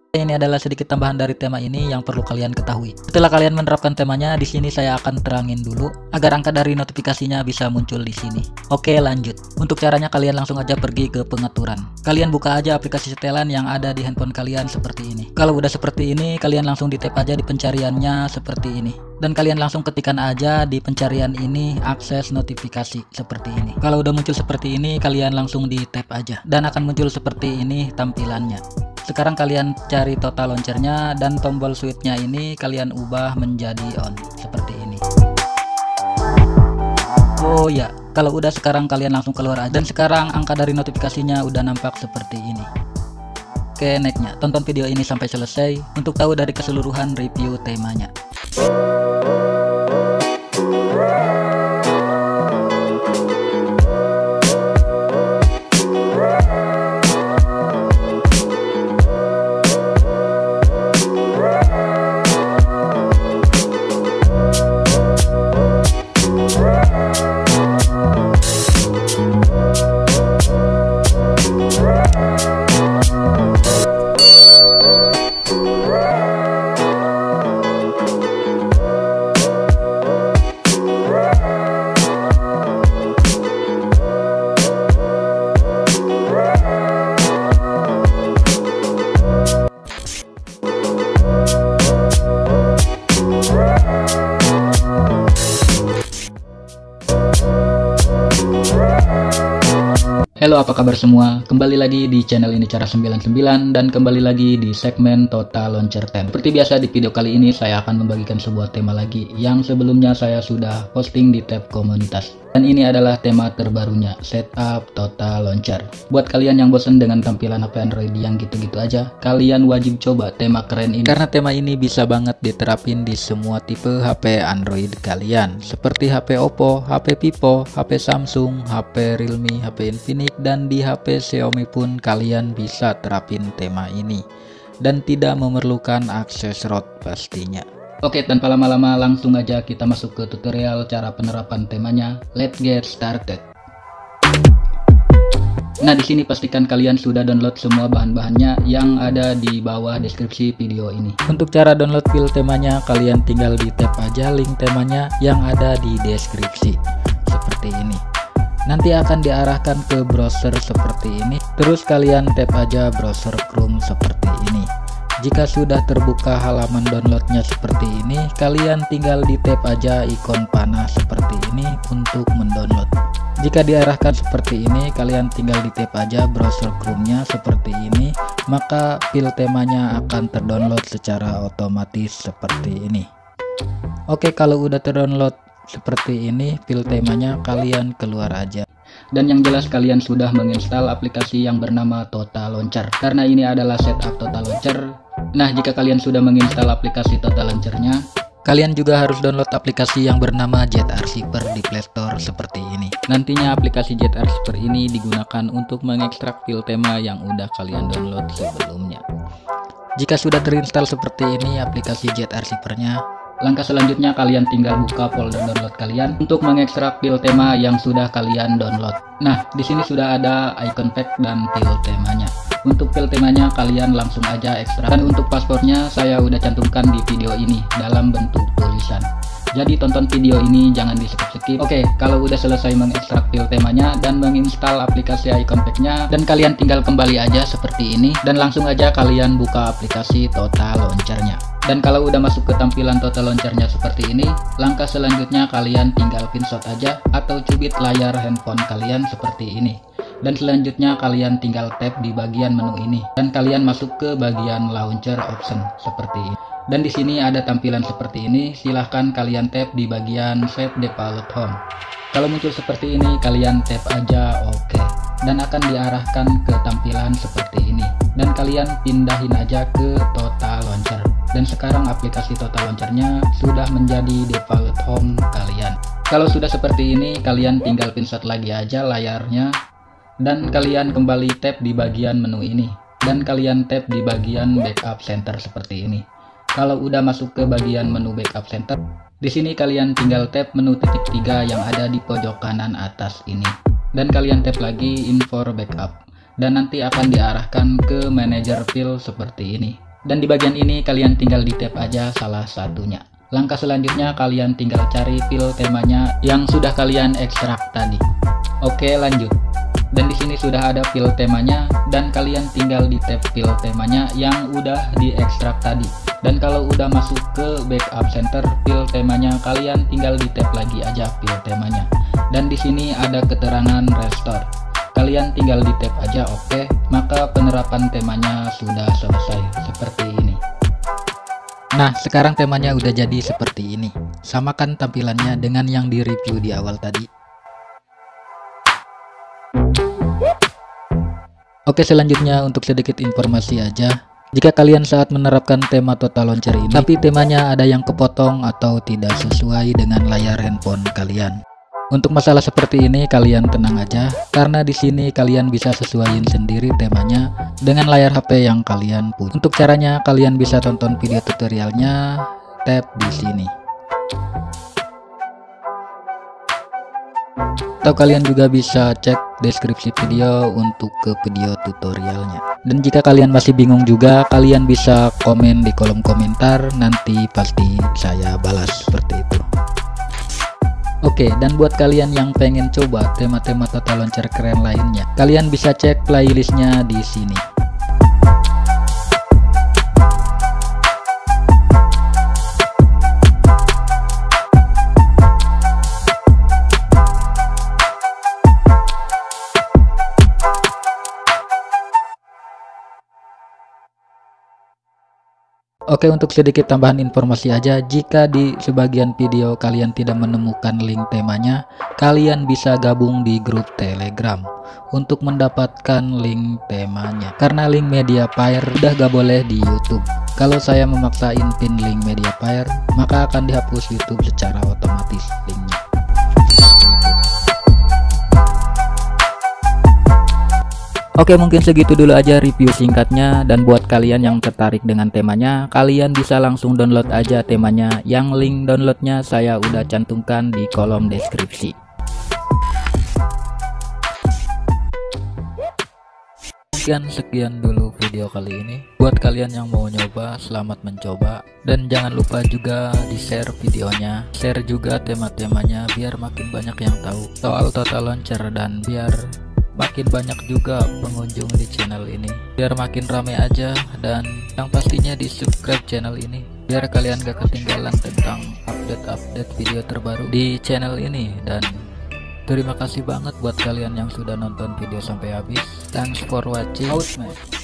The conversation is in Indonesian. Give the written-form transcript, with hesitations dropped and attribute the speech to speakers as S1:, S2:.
S1: Ini adalah sedikit tambahan dari tema ini yang perlu kalian ketahui. Setelah kalian menerapkan temanya, di sini saya akan terangin dulu agar angka dari notifikasinya bisa muncul di sini. Oke, lanjut. Untuk caranya kalian langsung aja pergi ke pengaturan. Kalian buka aja aplikasi setelan yang ada di handphone kalian seperti ini. Kalau udah seperti ini, kalian langsung di tap aja di pencariannya seperti ini. Dan kalian langsung ketikkan aja di pencarian ini akses notifikasi seperti ini. Kalau udah muncul seperti ini, kalian langsung di tap aja dan akan muncul seperti ini tampilannya. Sekarang kalian cari total launchernya dan tombol switchnya ini kalian ubah menjadi on seperti ini. Oh ya, kalau udah sekarang kalian langsung keluar aja. Dan sekarang angka dari notifikasinya udah nampak seperti ini. Oke, nextnya tonton video ini sampai selesai untuk tahu dari keseluruhan review temanya. Halo, apa kabar semua? Kembali lagi di channel ini Cara 99 dan kembali lagi di segmen Total Launcher 10. Seperti biasa di video kali ini saya akan membagikan sebuah tema lagi yang sebelumnya saya sudah posting di tab komunitas. Dan ini adalah tema terbarunya, Setup Total Launcher. Buat kalian yang bosan dengan tampilan HP Android yang gitu-gitu aja, kalian wajib coba tema keren ini. Karena tema ini bisa banget diterapin di semua tipe HP Android kalian. Seperti HP Oppo, HP Vivo, HP Samsung, HP Realme, HP Infinix, dan di HP Xiaomi pun kalian bisa terapin tema ini. Dan tidak memerlukan akses ROT pastinya. Oke, tanpa lama-lama langsung aja kita masuk ke tutorial cara penerapan temanya. Let's get started. Nah, di sini pastikan kalian sudah download semua bahan-bahannya yang ada di bawah deskripsi video ini. Untuk cara download file temanya, kalian tinggal di tap aja link temanya yang ada di deskripsi. Seperti ini. Nanti akan diarahkan ke browser seperti ini. Terus kalian tap aja browser Chrome seperti ini. Jika sudah terbuka halaman downloadnya seperti ini, kalian tinggal di tap aja ikon panah seperti ini untuk mendownload. Jika diarahkan seperti ini, kalian tinggal di tap aja browser Chrome-nya seperti ini, maka file temanya akan terdownload secara otomatis seperti ini. Oke, kalau udah terdownload seperti ini file temanya, kalian keluar aja. Dan yang jelas kalian sudah menginstal aplikasi yang bernama Total Launcher, karena ini adalah setup Total Launcher. Nah, jika kalian sudah menginstal aplikasi Total Launcher-nya, kalian juga harus download aplikasi yang bernama ZArchiver di Play Store seperti ini. Nantinya aplikasi ZArchiver ini digunakan untuk mengekstrak file tema yang udah kalian download sebelumnya. Jika sudah terinstall seperti ini aplikasi ZArchiver-nya, langkah selanjutnya kalian tinggal buka folder download kalian untuk mengekstrak file tema yang sudah kalian download. Nah, di sini sudah ada icon pack dan file temanya. Untuk file temanya kalian langsung aja ekstrak. Dan untuk paspornya saya udah cantumkan di video ini dalam bentuk tulisan. Jadi tonton video ini jangan di skip-skip. Oke, kalau udah selesai mengekstrak file temanya dan menginstal aplikasi icon pack-nya, dan kalian tinggal kembali aja seperti ini dan langsung aja kalian buka aplikasi Total Launcher-nya. Dan kalau udah masuk ke tampilan Total Launcher-nya seperti ini, langkah selanjutnya kalian tinggal pinshot aja atau cubit layar handphone kalian seperti ini. Dan selanjutnya kalian tinggal tap di bagian menu ini dan kalian masuk ke bagian launcher option seperti ini. Dan di sini ada tampilan seperti ini, silahkan kalian tap di bagian set default home. Kalau muncul seperti ini kalian tap aja OK dan akan diarahkan ke tampilan seperti ini. Dan kalian pindahin aja ke Total Launcher. Dan sekarang aplikasi Total Launcher-nya sudah menjadi default home kalian. Kalau sudah seperti ini kalian tinggal pinshot lagi aja layarnya. Dan kalian kembali tap di bagian menu ini dan kalian tap di bagian backup center seperti ini. Kalau udah masuk ke bagian menu backup center, di sini kalian tinggal tap menu titik 3 yang ada di pojok kanan atas ini dan kalian tap lagi info backup. dan nanti akan diarahkan ke manajer file seperti ini. Dan di bagian ini kalian tinggal di tap aja salah satunya. Langkah selanjutnya kalian tinggal cari file temanya yang sudah kalian ekstrak tadi. Oke, lanjut. Dan di sini sudah ada file temanya dan kalian tinggal di tab file temanya yang udah diekstrak tadi. Dan kalau udah masuk ke backup center file temanya, kalian tinggal di tab lagi aja file temanya. Dan di sini ada keterangan restore. Kalian tinggal di tab aja, oke. Maka penerapan temanya sudah selesai seperti ini. Nah, sekarang temanya udah jadi seperti ini. Samakan tampilannya dengan yang di review di awal tadi. Oke, selanjutnya untuk sedikit informasi aja. Jika kalian saat menerapkan tema Total Launcher ini, tapi temanya ada yang kepotong atau tidak sesuai dengan layar handphone kalian. Untuk masalah seperti ini kalian tenang aja, karena di sini kalian bisa sesuaiin sendiri temanya dengan layar HP yang kalian punya. Untuk caranya kalian bisa tonton video tutorialnya, tap di sini. Atau kalian juga bisa cek deskripsi video untuk ke video tutorialnya. Dan jika kalian masih bingung juga, kalian bisa komen di kolom komentar, nanti pasti saya balas seperti itu. Oke, dan buat kalian yang pengen coba tema-tema Total Launcher keren lainnya, kalian bisa cek playlistnya di sini. Oke, untuk sedikit tambahan informasi aja, jika di sebagian video kalian tidak menemukan link temanya, kalian bisa gabung di grup Telegram untuk mendapatkan link temanya. Karena link Mediafire udah gak boleh di YouTube. Kalau saya memaksain pin link Mediafire, maka akan dihapus YouTube secara otomatis linknya. Oke, mungkin segitu dulu aja review singkatnya, dan buat kalian yang tertarik dengan temanya, kalian bisa langsung download aja temanya, yang link downloadnya saya udah cantumkan di kolom deskripsi. Mungkin sekian dulu video kali ini. Buat kalian yang mau nyoba, selamat mencoba, dan jangan lupa juga di share videonya, share juga tema-temanya biar makin banyak yang tahu soal Total Launcher, dan biar makin banyak juga pengunjung di channel ini, biar makin rame aja. Dan yang pastinya di subscribe channel ini biar kalian gak ketinggalan tentang update-update video terbaru di channel ini. Dan terima kasih banget buat kalian yang sudah nonton video sampai habis. Thanks for watching. Out, man.